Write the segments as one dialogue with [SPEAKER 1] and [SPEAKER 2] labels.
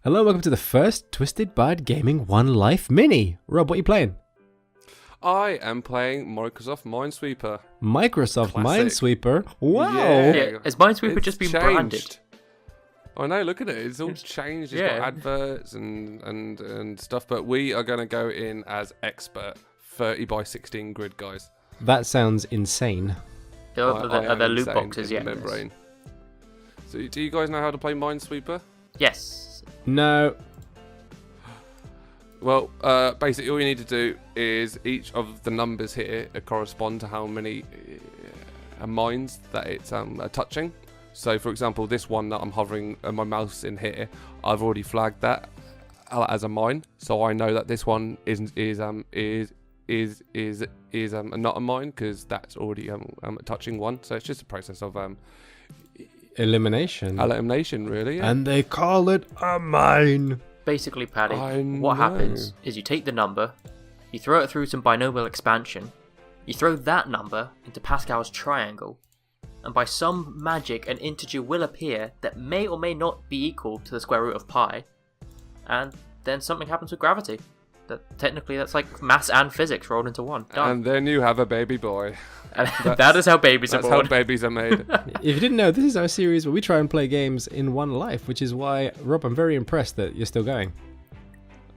[SPEAKER 1] Hello, welcome to the first Twisted Bird Gaming One Life Mini. Rob, what are you playing?
[SPEAKER 2] I am playing Microsoft Minesweeper.
[SPEAKER 1] Microsoft
[SPEAKER 2] Classic.
[SPEAKER 1] Minesweeper? Wow!
[SPEAKER 2] Yeah.
[SPEAKER 3] Has Minesweeper
[SPEAKER 2] It's
[SPEAKER 3] just been
[SPEAKER 2] changed.
[SPEAKER 3] branded?
[SPEAKER 2] I know, look at it. It's all changed. It's got adverts and stuff, but we are going to go in as expert 30 by 16 grid guys.
[SPEAKER 1] That sounds insane.
[SPEAKER 3] Are there loot
[SPEAKER 2] insane
[SPEAKER 3] boxes
[SPEAKER 2] in
[SPEAKER 3] yet?
[SPEAKER 2] my brain. So do you guys know how to play Minesweeper?
[SPEAKER 3] Yes.
[SPEAKER 1] No.
[SPEAKER 2] Well, basically all you need to do is each of the numbers here correspond to how many mines that it's touching. So, for example, this one that I'm hovering my mouse in here, I've already flagged that as a mine, so I know that this one is not a mine because that's already touching one. So it's just a process of
[SPEAKER 1] Elimination,
[SPEAKER 2] really. Yeah.
[SPEAKER 1] And they call it a mine.
[SPEAKER 3] Basically, Paddy, what happens is you take the number, you throw it through some binomial expansion, you throw that number into Pascal's triangle, and by some magic an integer will appear that may or may not be equal to the square root of pi, and then something happens with gravity. Technically, that's like maths and physics rolled into one. Done.
[SPEAKER 2] And then you have a baby boy.
[SPEAKER 3] And that is how babies are born.
[SPEAKER 2] That's how babies are made.
[SPEAKER 1] If you didn't know, this is our series where we try and play games in one life, which is why, Rob, I'm very impressed that you're still going.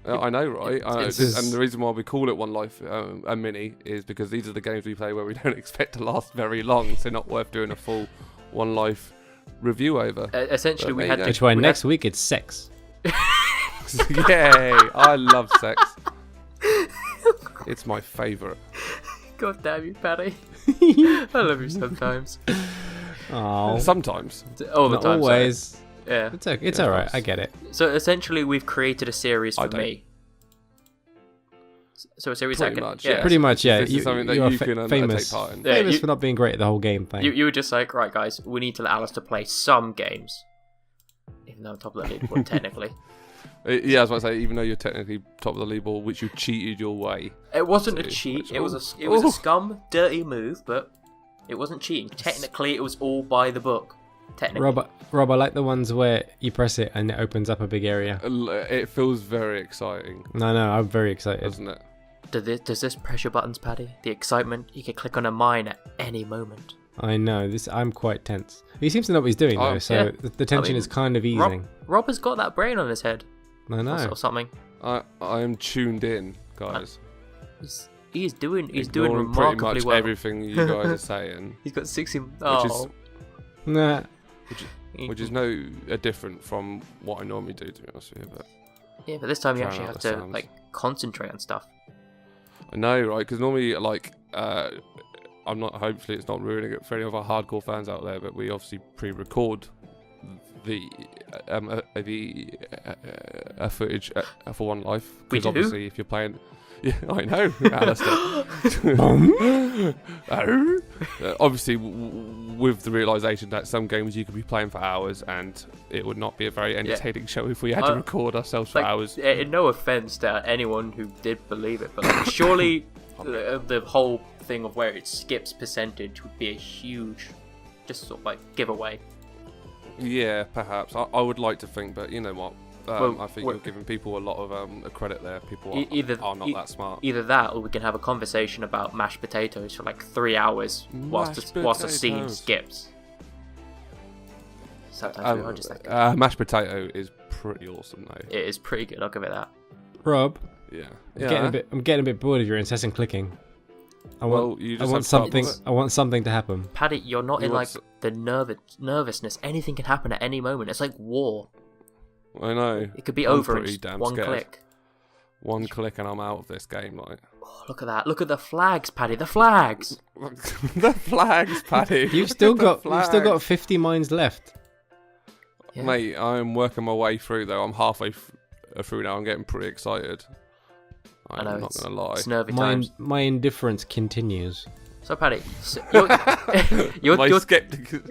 [SPEAKER 2] I know, right? And
[SPEAKER 1] It's-
[SPEAKER 2] the reason why we call it One Life a Mini is because these are the games we play where we don't expect to last very long, so not worth doing a full One Life review over.
[SPEAKER 3] Essentially,
[SPEAKER 2] But
[SPEAKER 3] we
[SPEAKER 2] there
[SPEAKER 3] had
[SPEAKER 2] you
[SPEAKER 3] to.
[SPEAKER 1] Which way
[SPEAKER 3] we
[SPEAKER 1] next week it's sex.
[SPEAKER 2] Yay! I love sex. It's my favourite.
[SPEAKER 3] God damn you, Paddy. I love you sometimes.
[SPEAKER 1] Oh,
[SPEAKER 2] Sometimes.
[SPEAKER 3] All the
[SPEAKER 1] not
[SPEAKER 3] time. sorry.
[SPEAKER 1] always.
[SPEAKER 3] Yeah.
[SPEAKER 1] It's okay. It's
[SPEAKER 2] Yeah,
[SPEAKER 1] all right.
[SPEAKER 2] of course.
[SPEAKER 1] I get it.
[SPEAKER 3] So essentially, we've created a series
[SPEAKER 2] I
[SPEAKER 3] for
[SPEAKER 2] don't.
[SPEAKER 3] me. So a series
[SPEAKER 2] Pretty
[SPEAKER 3] I can.
[SPEAKER 2] much,
[SPEAKER 3] yeah.
[SPEAKER 2] yeah.
[SPEAKER 1] Pretty much, yeah.
[SPEAKER 2] This is something that
[SPEAKER 1] you are
[SPEAKER 2] you can
[SPEAKER 1] famous,
[SPEAKER 2] take part in.
[SPEAKER 3] Yeah,
[SPEAKER 1] famous
[SPEAKER 3] you-
[SPEAKER 1] for not being great at the whole game thing.
[SPEAKER 3] You were just like, right, guys, we need to let Alistair play some games. Even though I'm top of the leaderboard, technically.
[SPEAKER 2] Yeah, I was about to say, even though you're technically top of the leaderboard, which you cheated your way.
[SPEAKER 3] It wasn't a
[SPEAKER 2] So,
[SPEAKER 3] cheat.
[SPEAKER 2] which-
[SPEAKER 3] It was a scum, dirty move, but it wasn't cheating. Technically, it was all by the book. Technically.
[SPEAKER 1] Rob, I like the ones where you press it and it opens up a big area.
[SPEAKER 2] It feels very exciting,
[SPEAKER 1] No, I'm very excited.
[SPEAKER 2] doesn't it?
[SPEAKER 3] Does this press your buttons, Paddy? The excitement, you can click on a mine at any moment.
[SPEAKER 1] I know this. I'm quite tense. He seems to know what he's doing though,
[SPEAKER 2] Oh,
[SPEAKER 1] so
[SPEAKER 3] yeah.
[SPEAKER 1] the tension
[SPEAKER 3] mean,
[SPEAKER 1] is kind of easing.
[SPEAKER 3] Rob has got that brain on his head.
[SPEAKER 1] I know.
[SPEAKER 3] Or something.
[SPEAKER 2] I am tuned in, guys.
[SPEAKER 3] He's doing
[SPEAKER 2] Ignoring
[SPEAKER 3] remarkably
[SPEAKER 2] pretty much
[SPEAKER 3] well.
[SPEAKER 2] everything you guys are saying,
[SPEAKER 3] He's got 60.
[SPEAKER 2] is-
[SPEAKER 3] Oh.
[SPEAKER 1] Nah.
[SPEAKER 2] which is no different from what I normally do, to be honest with you. But
[SPEAKER 3] Yeah, but this time you
[SPEAKER 2] Drown
[SPEAKER 3] actually
[SPEAKER 2] out
[SPEAKER 3] have
[SPEAKER 2] the
[SPEAKER 3] to
[SPEAKER 2] sounds.
[SPEAKER 3] like concentrate on stuff.
[SPEAKER 2] I know, right? Because normally, like, I'm not. Hopefully, it's not ruining it for any of our hardcore fans out there. But we obviously pre-record the footage for One Life.
[SPEAKER 3] We
[SPEAKER 2] Because
[SPEAKER 3] do?
[SPEAKER 2] obviously, if you're playing. Yeah, I know, Alistair. Obviously, with the realisation that some games you could be playing for hours, and it would not be a very entertaining show if we had to record ourselves for
[SPEAKER 3] Like,
[SPEAKER 2] hours.
[SPEAKER 3] no offense to anyone who did believe it, but like, surely the whole thing of where it skips percentage would be a huge, just sort of like giveaway.
[SPEAKER 2] Yeah, perhaps. I would like to think, but you know what?
[SPEAKER 3] Well,
[SPEAKER 2] I think
[SPEAKER 3] well-
[SPEAKER 2] you're giving people a lot of credit there. People
[SPEAKER 3] Either-
[SPEAKER 2] are not that smart.
[SPEAKER 3] Either that, or we can have a conversation about mashed potatoes for like 3 hours whilst the scene
[SPEAKER 2] potatoes.
[SPEAKER 3] skips. Sometimes we are just like,
[SPEAKER 2] Mashed potato is pretty awesome, though.
[SPEAKER 3] it is pretty good. I'll give it that.
[SPEAKER 1] Rob,
[SPEAKER 2] Yeah.
[SPEAKER 1] I'm getting a bit bored of your incessant clicking. I want
[SPEAKER 2] you
[SPEAKER 1] I
[SPEAKER 2] just
[SPEAKER 1] want
[SPEAKER 2] have to put up
[SPEAKER 1] something.
[SPEAKER 2] with it.
[SPEAKER 1] I want something to happen.
[SPEAKER 3] Paddy, you're not
[SPEAKER 2] You
[SPEAKER 3] in
[SPEAKER 2] want
[SPEAKER 3] like the nervousness. Anything can happen at any moment. It's like war.
[SPEAKER 2] I know.
[SPEAKER 3] It could be
[SPEAKER 2] I'm
[SPEAKER 3] over in
[SPEAKER 2] pretty
[SPEAKER 3] just
[SPEAKER 2] damn
[SPEAKER 3] one
[SPEAKER 2] scared.
[SPEAKER 3] click.
[SPEAKER 2] One click and I'm out of this game, like.
[SPEAKER 3] Oh, look at that! Look at the flags, Paddy. The flags.
[SPEAKER 2] The flags, Paddy.
[SPEAKER 1] You've still
[SPEAKER 2] The
[SPEAKER 1] got
[SPEAKER 2] flags.
[SPEAKER 1] 50 mines left.
[SPEAKER 3] Yeah.
[SPEAKER 2] Mate, I'm working my way through though. I'm halfway through now. I'm getting pretty excited.
[SPEAKER 3] I know,
[SPEAKER 2] I'm not gonna lie.
[SPEAKER 3] It's nervy times.
[SPEAKER 1] My indifference continues.
[SPEAKER 3] So, Paddy, you're
[SPEAKER 2] skeptic.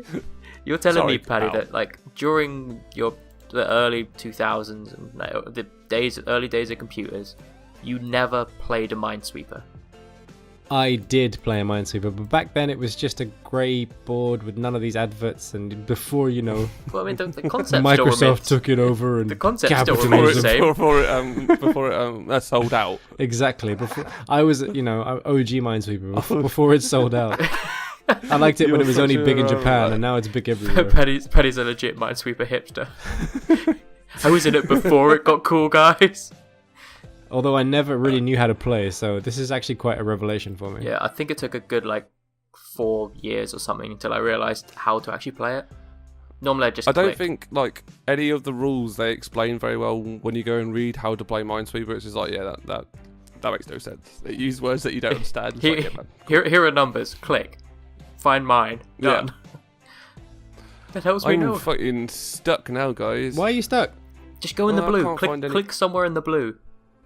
[SPEAKER 3] You're telling
[SPEAKER 2] Sorry,
[SPEAKER 3] me, Paddy,
[SPEAKER 2] pal.
[SPEAKER 3] that like during the early 2000s and the early days of computers, you never played a Minesweeper.
[SPEAKER 1] I did play a Minesweeper, but back then it was just a grey board with none of these adverts, and before, you know,
[SPEAKER 3] Well, I mean, the concept still
[SPEAKER 1] Microsoft
[SPEAKER 3] remains.
[SPEAKER 1] took it over and
[SPEAKER 3] The concept still
[SPEAKER 1] capitalism.
[SPEAKER 3] remains the same.
[SPEAKER 2] before it sold out.
[SPEAKER 1] Exactly. Before I was, you know, OG Minesweeper before it sold out. I liked it when it was only big in Japan, and now it's big everywhere.
[SPEAKER 3] Penny's a legit Minesweeper hipster. I was in it before it got cool, guys.
[SPEAKER 1] Although I never really knew how to play, so this is actually quite a revelation for me.
[SPEAKER 3] Yeah, I think it took a good 4 years or something until I realised how to actually play it. Normally I just
[SPEAKER 2] I don't
[SPEAKER 3] click.
[SPEAKER 2] think any of the rules they explain very well when you go and read how to play Minesweeper. It's just that makes no sense. They use words that you don't understand.
[SPEAKER 3] Here are numbers. Click. Find mine. Done.
[SPEAKER 2] Yeah.
[SPEAKER 3] That helps me
[SPEAKER 2] I'm
[SPEAKER 3] know.
[SPEAKER 2] fucking stuck now, guys.
[SPEAKER 1] Why are you stuck?
[SPEAKER 3] Just go in the
[SPEAKER 2] I
[SPEAKER 3] blue.
[SPEAKER 2] can't find any-
[SPEAKER 3] Click somewhere in the blue.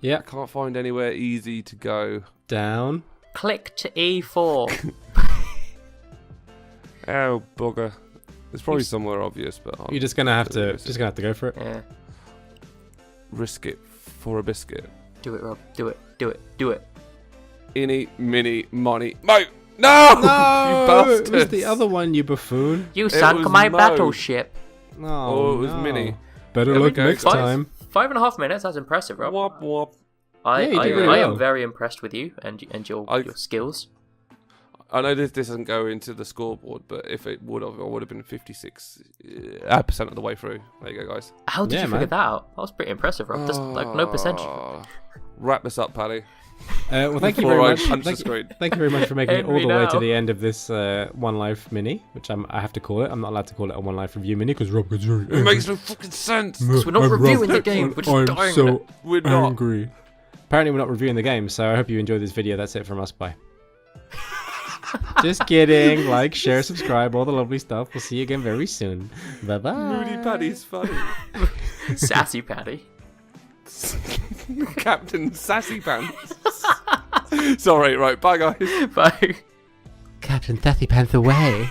[SPEAKER 1] Yeah.
[SPEAKER 2] Can't find anywhere easy to go.
[SPEAKER 1] Down.
[SPEAKER 3] Click to E4.
[SPEAKER 2] Oh bugger! It's probably somewhere obvious, but
[SPEAKER 1] You're just gonna have to go for it.
[SPEAKER 3] Yeah.
[SPEAKER 2] risk it for a biscuit.
[SPEAKER 3] Do it, Rob. Do it. Do it. Do it.
[SPEAKER 2] Inny, mini, money, mo. No!
[SPEAKER 1] No,
[SPEAKER 2] You bastards!
[SPEAKER 1] it was the other one, you buffoon.
[SPEAKER 3] You sank
[SPEAKER 2] was
[SPEAKER 3] my
[SPEAKER 2] Mo.
[SPEAKER 3] battleship.
[SPEAKER 1] No,
[SPEAKER 2] Oh, it was
[SPEAKER 1] no.
[SPEAKER 2] Mini.
[SPEAKER 1] Better
[SPEAKER 2] There we
[SPEAKER 1] luck
[SPEAKER 2] go,
[SPEAKER 1] next
[SPEAKER 2] guys.
[SPEAKER 1] time.
[SPEAKER 3] 5.5 minutes. That's impressive, Rob.
[SPEAKER 2] Wop wop.
[SPEAKER 3] I
[SPEAKER 1] Yeah, you did really
[SPEAKER 3] I
[SPEAKER 1] well.
[SPEAKER 3] am very impressed with you and your skills.
[SPEAKER 2] I know this doesn't go into the scoreboard, but if it would have, I would have been 56% of the way through. There you go, guys.
[SPEAKER 3] How did
[SPEAKER 1] Yeah,
[SPEAKER 3] you figure
[SPEAKER 1] man.
[SPEAKER 3] that out? That was pretty impressive, Rob. That's no percentage.
[SPEAKER 2] Wrap this up, Paddy.
[SPEAKER 1] Well, thank you
[SPEAKER 2] Before
[SPEAKER 1] very
[SPEAKER 2] I
[SPEAKER 1] much.
[SPEAKER 2] punch the screen.
[SPEAKER 1] Thank you very much for making it all
[SPEAKER 3] Henry
[SPEAKER 1] the way
[SPEAKER 3] now.
[SPEAKER 1] to the end of this One Life mini, which I have to call it. I'm not allowed to call it a One Life review mini because Rob gets very
[SPEAKER 2] It makes no fucking sense.
[SPEAKER 3] Because we're not reviewing the game. We're just
[SPEAKER 1] I'm
[SPEAKER 3] dying.
[SPEAKER 1] so
[SPEAKER 2] We're not.
[SPEAKER 1] angry. Apparently, we're not reviewing the game, so I hope you enjoyed this video. That's it from us. Bye. Just kidding. Like, share, subscribe, all the lovely stuff. We'll see you again very soon. Bye bye.
[SPEAKER 2] Moody Paddy's funny.
[SPEAKER 3] Sassy Patty.
[SPEAKER 2] Captain Sassy-pants. Sorry, right. Bye, guys.
[SPEAKER 3] Bye.
[SPEAKER 1] Captain Sassy-pants away.